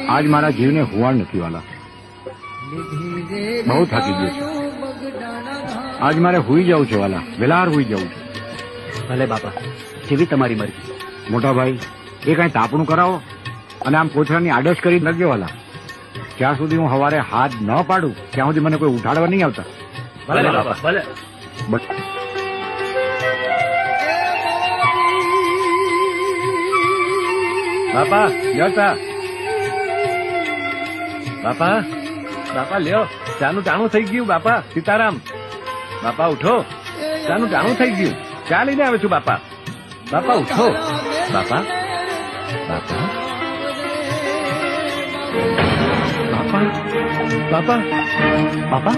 આજ મારા જીવને હુવાડ નથી વાલા. બહુ થાકી ગયો છું. આજ મારે હુઈ જવું છે વાલા, વેલાર હુઈ જવું છે. ભલે બાપા, જેવી તમારી મરજી. મોટા ભાઈ, એ કઈ તાપણું કરાવો અને આમ કોથળાની આડશ કરી લખજો વાલા. જ્યાં સુધી હું સવારે હાથ ન પાડું ત્યાં સુધી મને કોઈ ઉઠાડવા નહીં આવતા. ભલે બાપા, ભલે. બાપા લ્યો બાપા, બાપા લ્યો, ચાનું ટાણું થઈ ગયું. બાપા સીતારામ. બાપા ઉઠો, ચાનું ટાણું થઈ ગયું. ચા લઈને આવે છું બાપા. બાપા ઉઠો. બાપા, બાપા, બાપા, બાપા, બાપા.